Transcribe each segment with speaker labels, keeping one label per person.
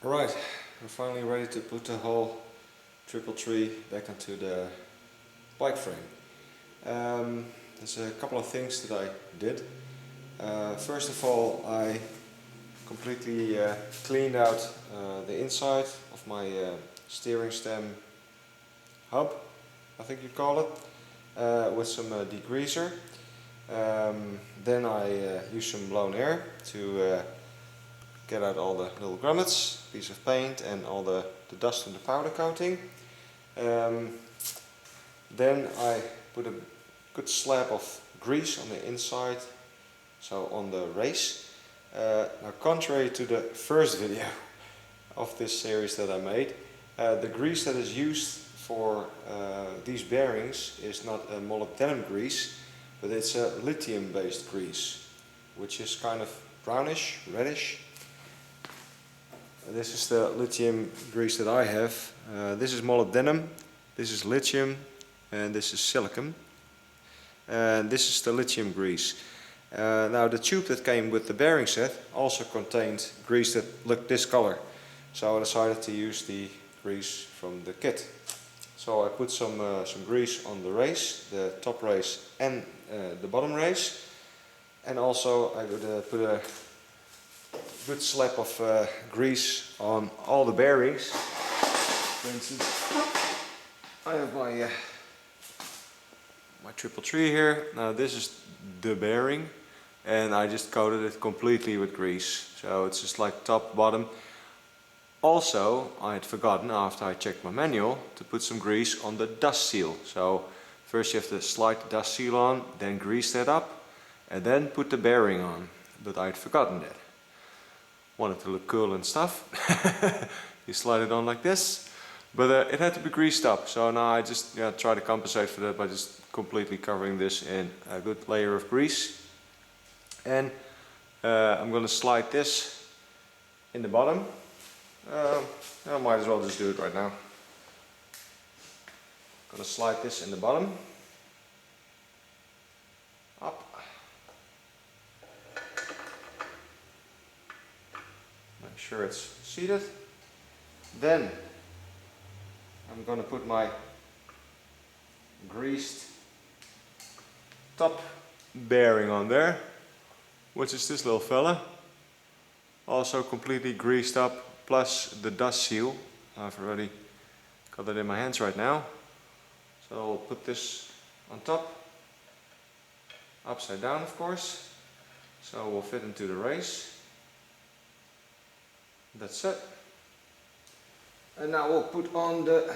Speaker 1: Alright, we're finally ready to put the whole 333 back into the bike frame. There's a couple of things that I did. First of all, I completely cleaned out the inside of my steering stem hub, I think you call it, with some degreaser. Then I used some blown air to get out all the little grommets, piece of paint and all the dust from the powder coating. Then I put a good slab of grease on the inside, so on the race. Now, contrary to the first video of this series that I made, the grease that is used for these bearings is not a molybdenum grease, but it's a lithium based grease, which is kind of brownish, reddish. This is the lithium grease that I have. This is molybdenum, this is lithium, and this is silicon. And this is the lithium grease. Now, the tube that came with the bearing set also contained grease that looked this color. So I decided to use the grease from the kit. So I put some grease on the race, the top race and the bottom race. And also I would put a good slab of grease on all the bearings. For instance, I have my 333 here. Now this is the bearing, and I just coated it completely with grease. So it's just like top, bottom. Also, I had forgotten after I checked my manual to put some grease on the dust seal. So first you have to slide the dust seal on, then grease that up, and then put the bearing on. But I had forgotten that. Wanted to look cool and stuff. You slide it on like this, but it had to be greased up. So now I just try to compensate for that by just completely covering this in a good layer of grease. And I'm going to slide this in the bottom. I might as well just do it right now. Going to slide this in the bottom, up. Make sure it's seated. Then I'm going to put my greased top bearing on there, which is this little fella. Also completely greased up, plus the dust seal. I've already got it in my hands right now. So I'll put this on top, upside down of course, so it will fit into the race. That's it. And now we'll put on the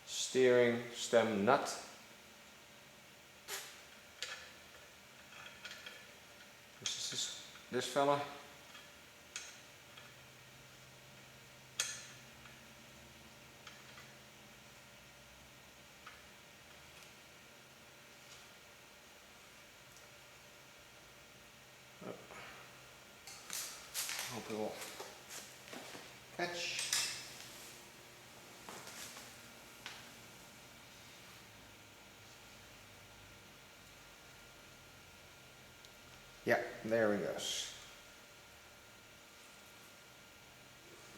Speaker 1: steering stem nut. This is this fella. Hope it will catch. Yeah, there he goes.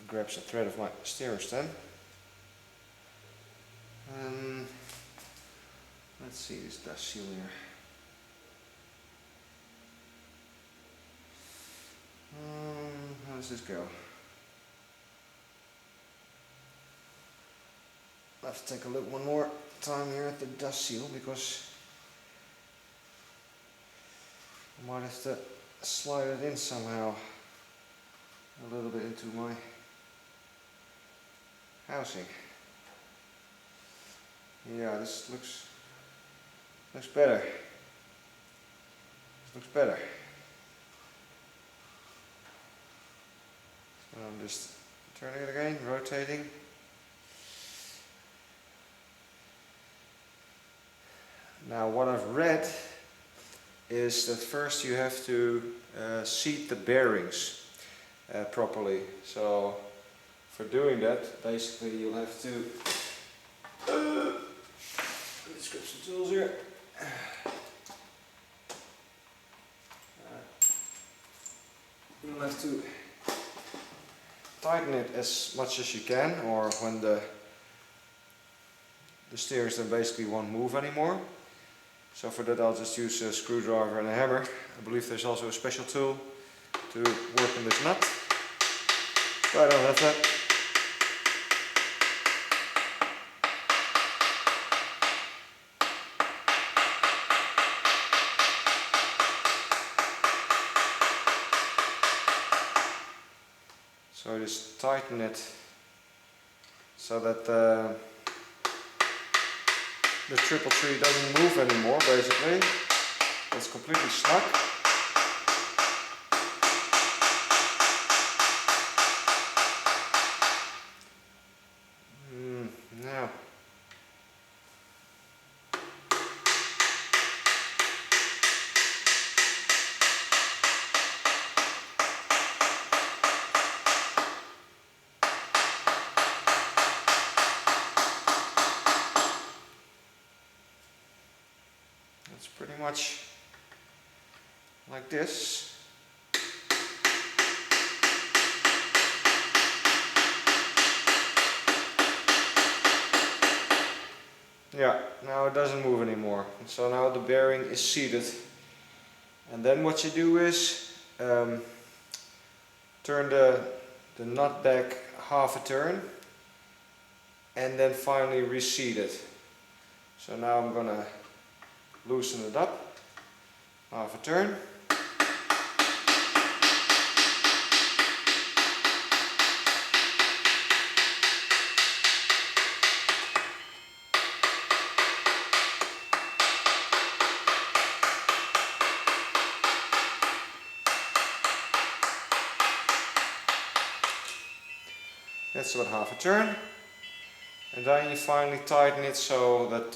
Speaker 1: Grabs the thread of my steering stem. Let's see this dust seal here. How does this go? I'll have to take a look one more time here at the dust seal, because I might have to slide it in somehow a little bit into my housing. Yeah, this looks better. This looks better. So I'm just turning it again, rotating. Now, what I've read is that first you have to seat the bearings properly. So for doing that, basically you'll have to let's grab some tools here. you'll have to tighten it as much as you can, or when the steers then basically won't move anymore. So for that I'll just use a screwdriver and a hammer. I believe there's also a special tool to work on this nut, but I don't have that. So I just tighten it so that the triple tree doesn't move anymore, basically. It's completely snug. Now. It's pretty much like this. Yeah, now it doesn't move anymore. So now the bearing is seated. And then what you do is turn the nut back half a turn and then finally reseat it. So now I'm gonna loosen it up, half a turn. That's about half a turn. And then you finally tighten it so that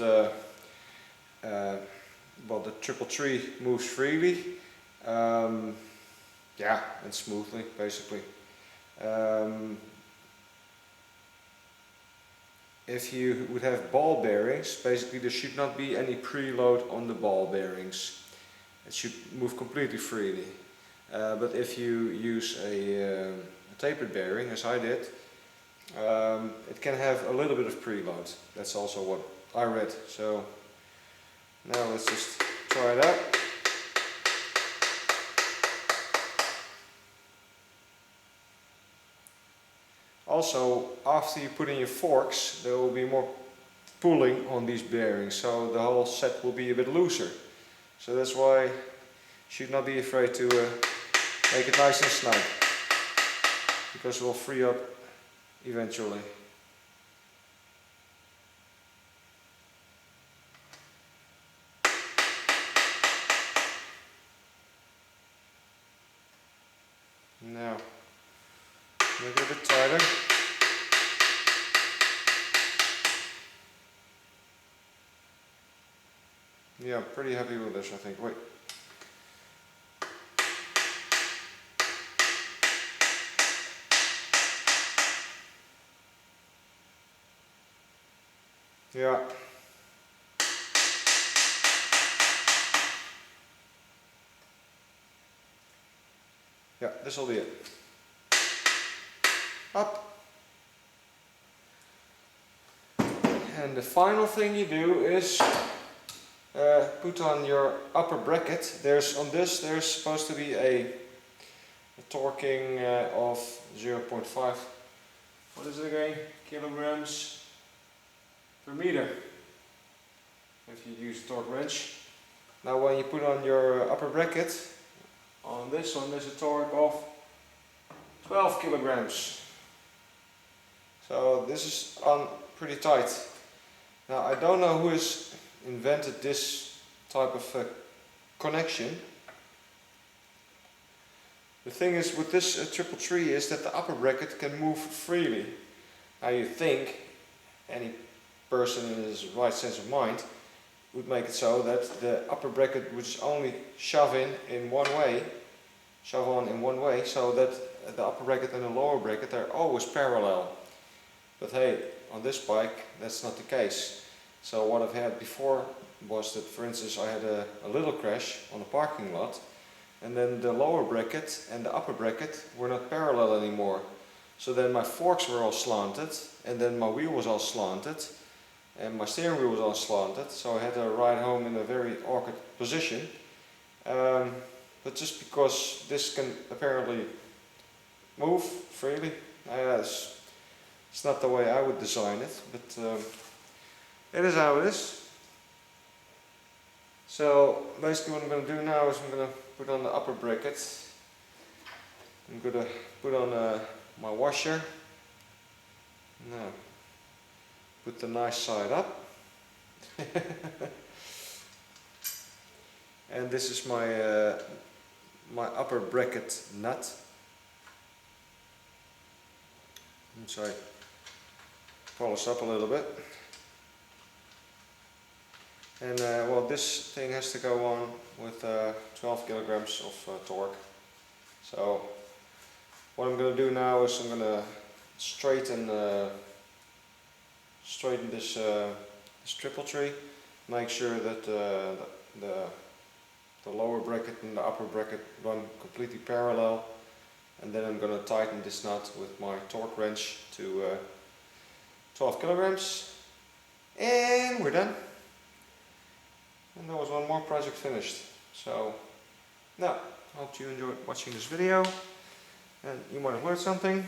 Speaker 1: well, the triple tree moves freely, yeah, and smoothly, basically. If you would have ball bearings, basically there should not be any preload on the ball bearings. It should move completely freely. But if you use a tapered bearing, as I did, it can have a little bit of preload. That's also what I read. So now let's just try it out. Also, after you put in your forks, there will be more pulling on these bearings, so the whole set will be a bit looser. So that's why you should not be afraid to make it nice and snug, because it will free up eventually. Now, make it a bit tighter. Yeah, I'm pretty happy with this, I think. Wait. Yeah. Yeah, this will be it. Up. And the final thing you do is put on your upper bracket. There's supposed to be a torquing of 0.5. What is it again? Kilograms per meter. If you use a torque wrench. Now when you put on your upper bracket, on this one there's a torque of 12 kilograms. So this is on pretty tight. Now I don't know who has invented this type of connection. The thing is with this triple tree is that the upper bracket can move freely. Now you think any person in his right sense of mind would make it so that the upper bracket would only shove in one way, so that the upper bracket and the lower bracket are always parallel. But hey, on this bike that's not the case. So what I've had before was that, for instance, I had a little crash on a parking lot, and then the lower bracket and the upper bracket were not parallel anymore. So then my forks were all slanted, and then my wheel was all slanted, and my steering wheel was all slanted, so I had to ride home in a very awkward position. But just because this can apparently move freely, it's not the way I would design it, but it is how it is. So basically what I'm going to do now is I'm going to put on the upper bracket. I'm going to put on my washer. Now, put the nice side up. And this is my my upper bracket nut. So I polish up a little bit. And well, this thing has to go on with 12 kilograms of torque. So what I'm going to do now is I'm going to straighten this triple tree, make sure that the lower bracket and the upper bracket run completely parallel, and then I'm going to tighten this nut with my torque wrench to 12 kilograms, and we're done. And there was one more project finished. So now, I hope you enjoyed watching this video, and you might have learned something.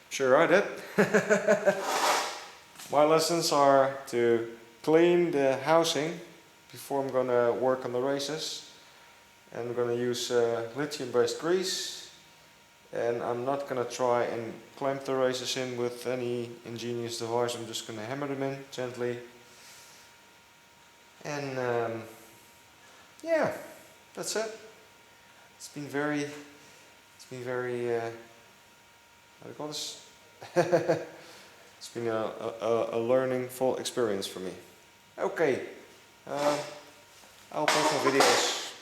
Speaker 1: Sure I did. My lessons are to clean the housing before I'm going to work on the races. And I'm going to use lithium based grease, and I'm not going to try and clamp the races in with any ingenious device. I'm just going to hammer them in gently. And yeah, that's it. It's been very how do you call this? It's been a learning full experience for me. Okay, I'll post my videos.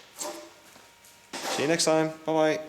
Speaker 1: See you next time. Bye bye.